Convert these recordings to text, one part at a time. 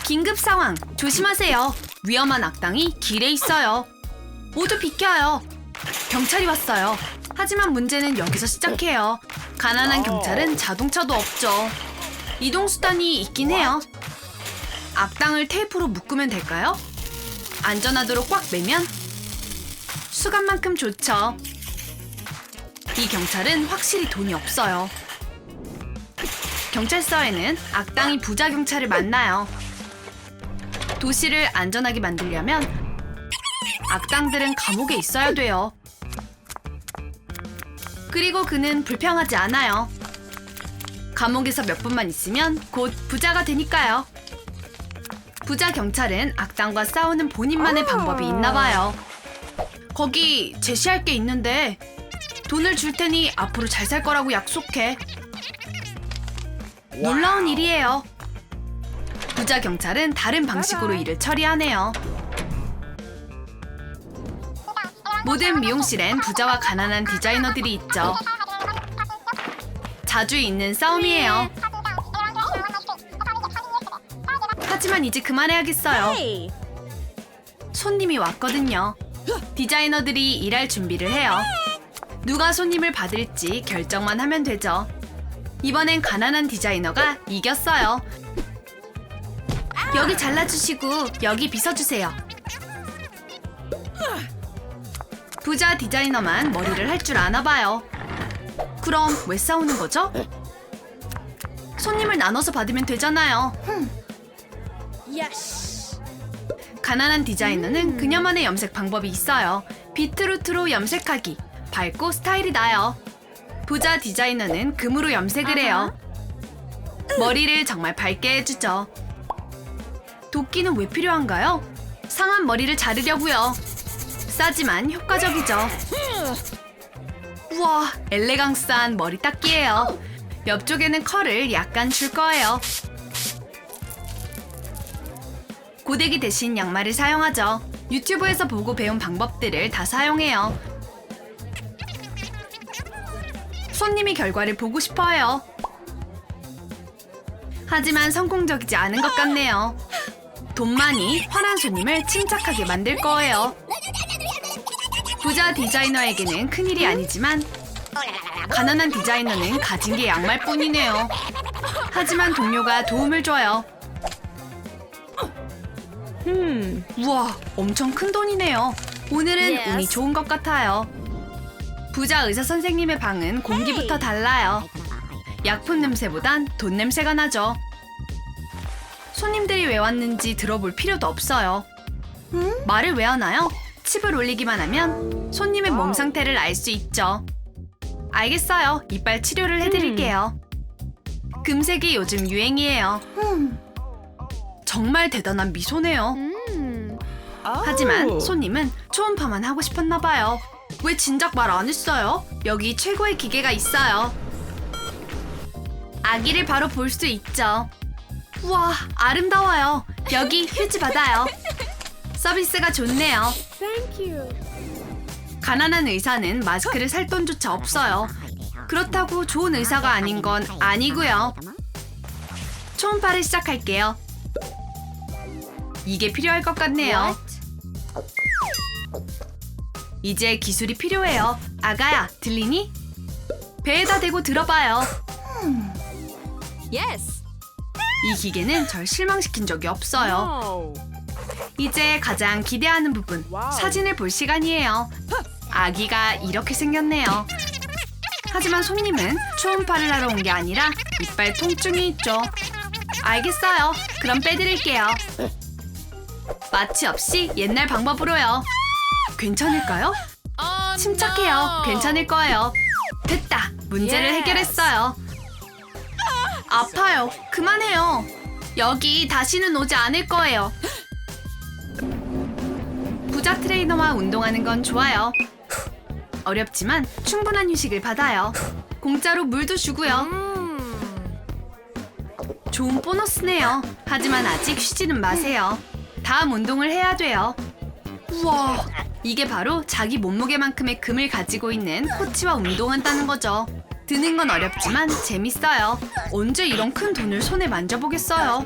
긴급 상황, 조심하세요. 위험한 악당이 길에 있어요. 모두 비켜요. 경찰이 왔어요. 하지만 문제는 여기서 시작해요. 가난한 경찰은 자동차도 없죠. 이동수단이 있긴 해요. 악당을 테이프로 묶으면 될까요? 안전하도록 꽉 매면 수갑만큼 좋죠. 이 경찰은 확실히 돈이 없어요. 경찰서에는 악당이 부자 경찰을 만나요. 도시를 안전하게 만들려면 악당들은 감옥에 있어야 돼요. 그리고 그는 불평하지 않아요. 감옥에서 몇 분만 있으면 곧 부자가 되니까요. 부자 경찰은 악당과 싸우는 본인만의 방법이 있나 봐요. 거기 제시할 게 있는데 돈을 줄 테니 앞으로 잘 살 거라고 약속해. 놀라운 일이에요. 부자 경찰은 다른 방식으로 일을 처리하네요. 모든 미용실엔 부자와 가난한 디자이너들이 있죠. 자주 있는 싸움이에요. 하지만 이제 그만해야겠어요. 손님이 왔거든요. 디자이너들이 일할 준비를 해요. 누가 손님을 받을지 결정만 하면 되죠. 이번엔 가난한 디자이너가 이겼어요. 여기 잘라주시고 여기 빗어주세요. 부자 디자이너만 머리를 할 줄 아나 봐요. 그럼 왜 싸우는 거죠? 손님을 나눠서 받으면 되잖아요. 가난한 디자이너는 그녀만의 염색 방법이 있어요. 비트루트로 염색하기. 밝고 스타일이 나요. 부자 디자이너는 금으로 염색을 해요. 머리를 정말 밝게 해주죠. 도끼는 왜 필요한가요? 상한 머리를 자르려고요. 싸지만 효과적이죠. 우와, 엘레강스한 머리 닦기예요. 옆쪽에는 컬을 약간 줄 거예요. 고데기 대신 양말을 사용하죠. 유튜브에서 보고 배운 방법들을 다 사용해요. 손님이 결과를 보고 싶어요. 하지만 성공적이지 않은 것 같네요. 돈만이 화난 손님을 침착하게 만들 거예요. 부자 디자이너에게는 큰일이 아니지만 가난한 디자이너는 가진 게 양말뿐이네요. 하지만 동료가 도움을 줘요. 우와, 엄청 큰 돈이네요. 오늘은 운이 좋은 것 같아요. 부자 의사 선생님의 방은 공기부터 달라요. 약품 냄새보단 돈 냄새가 나죠. 손님들이 왜 왔는지 들어볼 필요도 없어요. 말을 왜 하나요? 칩을 올리기만 하면 손님의 몸 상태를 알 수 있죠. 알겠어요. 이빨 치료를 해드릴게요. 금색이 요즘 유행이에요. 정말 대단한 미소네요. 하지만 손님은 초음파만 하고 싶었나 봐요. 왜 진작 말 안 했어요? 여기 최고의 기계가 있어요. 아기를 바로 볼 수 있죠. 우와, 아름다워요. 여기 휴지 받아요. 서비스가 좋네요. 가난한 의사는 마스크를 살 돈조차 없어요. 그렇다고 좋은 의사가 아닌 건 아니고요. 초음파를 시작할게요. 이게 필요할 것 같네요. 이제 기술이 필요해요. 아가야, 들리니? 배에다 대고 들어봐요. 이 기계는 절 실망시킨 적이 없어요. 이제 가장 기대하는 부분, 사진을 볼 시간이에요. 아기가 이렇게 생겼네요. 하지만 손님은 초음파를 하러 온 게 아니라 이빨 통증이 있죠. 알겠어요. 그럼 빼드릴게요. 마취 없이 옛날 방법으로요. 괜찮을까요? 침착해요. 괜찮을 거예요. 됐다. 문제를 해결했어요. 아파요. 그만해요. 여기 다시는 오지 않을 거예요. 부자 트레이너와 운동하는 건 좋아요. 어렵지만 충분한 휴식을 받아요. 공짜로 물도 주고요. 좋은 보너스네요. 하지만 아직 쉬지는 마세요. 다음 운동을 해야 돼요. 우와, 이게 바로 자기 몸무게만큼의 금을 가지고 있는 코치와 운동한다는 거죠. 드는 건 어렵지만 재밌어요. 언제 이런 큰 돈을 손에 만져보겠어요.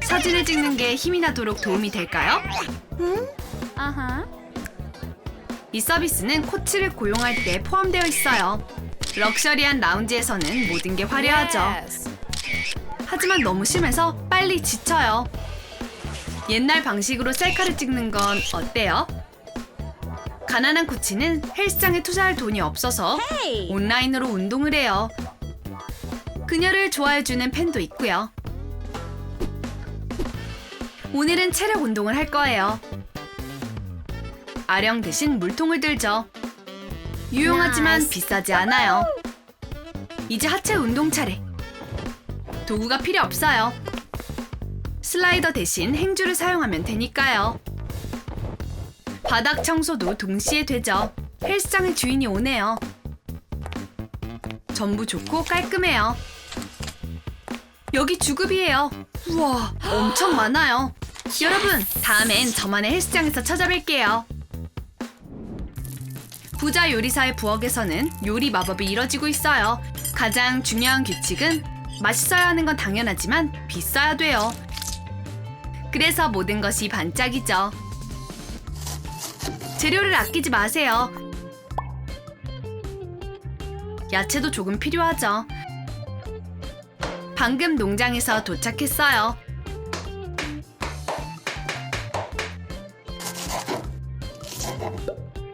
사진을 찍는 게 힘이 나도록 도움이 될까요? 이 서비스는 코치를 고용할 때 포함되어 있어요. 럭셔리한 라운지에서는 모든 게 화려하죠. 하지만 너무 심해서 빨리 지쳐요. 옛날 방식으로 셀카를 찍는 건 어때요? 가난한 코치는 헬스장에 투자할 돈이 없어서 온라인으로 운동을 해요. 그녀를 좋아해주는 팬도 있고요. 오늘은 체력 운동을 할 거예요. 아령 대신 물통을 들죠. 유용하지만 비싸지 않아요. 이제 하체 운동 차례. 도구가 필요 없어요. 슬라이더 대신 행주를 사용하면 되니까요. 바닥 청소도 동시에 되죠. 헬스장의 주인이 오네요. 전부 좋고 깔끔해요. 여기 주급이에요. 우와, 엄청 많아요. 여러분, 다음엔 저만의 헬스장에서 찾아뵐게요. 부자 요리사의 부엌에서는 요리 마법이 이뤄지고 있어요. 가장 중요한 규칙은 맛있어야 하는 건 당연하지만 비싸야 돼요. 그래서 모든 것이 반짝이죠. 재료를 아끼지 마세요. 야채도 조금 필요하죠. 방금 농장에서 도착했어요.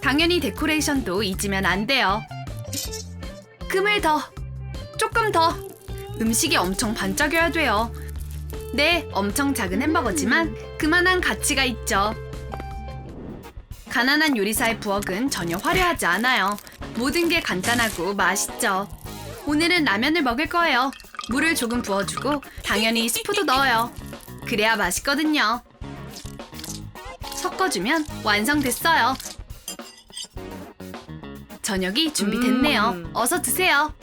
당연히 데코레이션도 잊으면 안 돼요. 금을 더, 조금 더. 음식이 엄청 반짝여야 돼요. 네, 엄청 작은 햄버거지만 그만한 가치가 있죠. 가난한 요리사의 부엌은 전혀 화려하지 않아요. 모든 게 간단하고 맛있죠. 오늘은 라면을 먹을 거예요. 물을 조금 부어주고 당연히 스프도 넣어요. 그래야 맛있거든요. 섞어주면 완성됐어요. 저녁이 준비됐네요. 어서 드세요.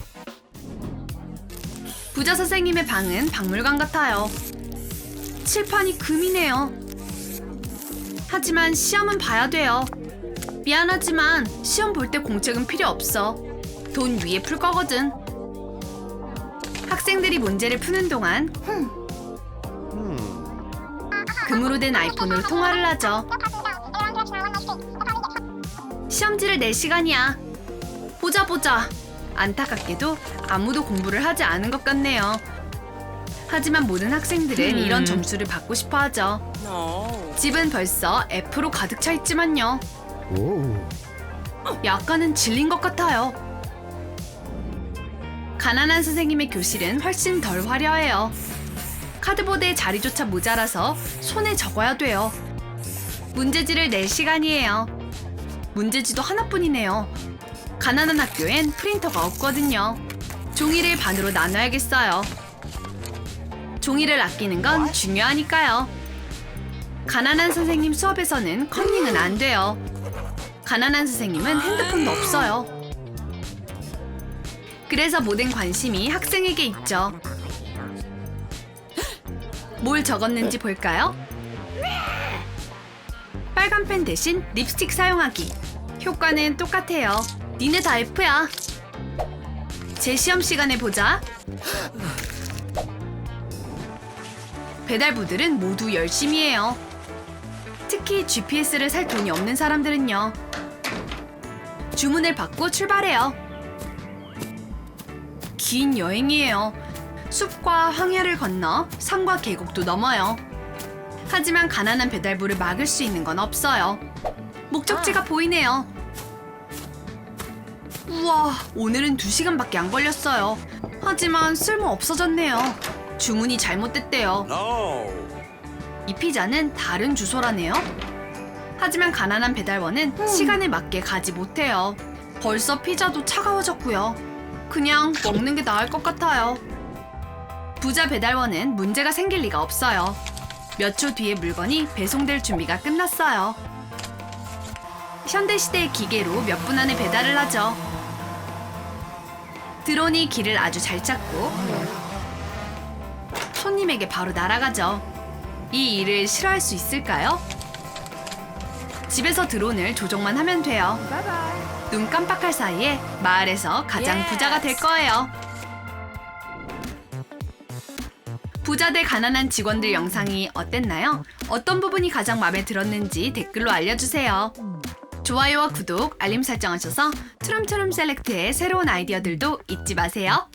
부자 선생님의 방은 박물관 같아요. 칠판이 금이네요. 하지만 시험은 봐야 돼요. 미안하지만 시험 볼 때 공책은 필요 없어. 돈 위에 풀 거거든. 학생들이 문제를 푸는 동안 금으로 된 아이폰으로 통화를 하죠. 시험지를 낼 시간이야. 보자. 안타깝게도 아무도 공부를 하지 않은 것 같네요. 하지만 모든 학생들은 이런 점수를 받고 싶어 하죠. 집은 벌써 F로 가득 차 있지만요. 약간은 질린 것 같아요. 가난한 선생님의 교실은 훨씬 덜 화려해요. 카드보드에 자리조차 모자라서 손에 적어야 돼요. 문제지를 낼 시간이에요. 문제지도 하나뿐이네요. 가난한 학교엔 프린터가 없거든요. 종이를 반으로 나눠야겠어요. 종이를 아끼는 건 중요하니까요. 가난한 선생님 수업에서는 컨닝은 안 돼요. 가난한 선생님은 핸드폰도 없어요. 그래서 모든 관심이 학생에게 있죠. 뭘 적었는지 볼까요? 빨간 펜 대신 립스틱 사용하기. 효과는 똑같아요. 니네 다 F야. 제 시험 시간에 보자. 배달부들은 모두 열심히 해요. 특히 GPS를 살 돈이 없는 사람들은요. 주문을 받고 출발해요. 긴 여행이에요. 숲과 황야를 건너 산과 계곡도 넘어요. 하지만 가난한 배달부를 막을 수 있는 건 없어요. 목적지가 보이네요. 우와, 오늘은 2시간밖에 안 걸렸어요. 하지만 쓸모 없어졌네요. 주문이 잘못됐대요. 이 피자는 다른 주소라네요. 하지만 가난한 배달원은 시간에 맞게 가지 못해요. 벌써 피자도 차가워졌고요. 그냥 먹는 게 나을 것 같아요. 부자 배달원은 문제가 생길 리가 없어요. 몇 초 뒤에 물건이 배송될 준비가 끝났어요. 현대시대의 기계로 몇 분 안에 배달을 하죠. 드론이 길을 아주 잘 찾고 손님에게 바로 날아가죠. 이 일을 싫어할 수 있을까요? 집에서 드론을 조종만 하면 돼요. 눈 깜빡할 사이에 마을에서 가장 부자가 될 거예요. 부자 대 가난한 직원들 영상이 어땠나요? 어떤 부분이 가장 마음에 들었는지 댓글로 알려주세요. 좋아요와 구독, 알림 설정하셔서 트럼트럼 셀렉트의 새로운 아이디어들도 잊지 마세요.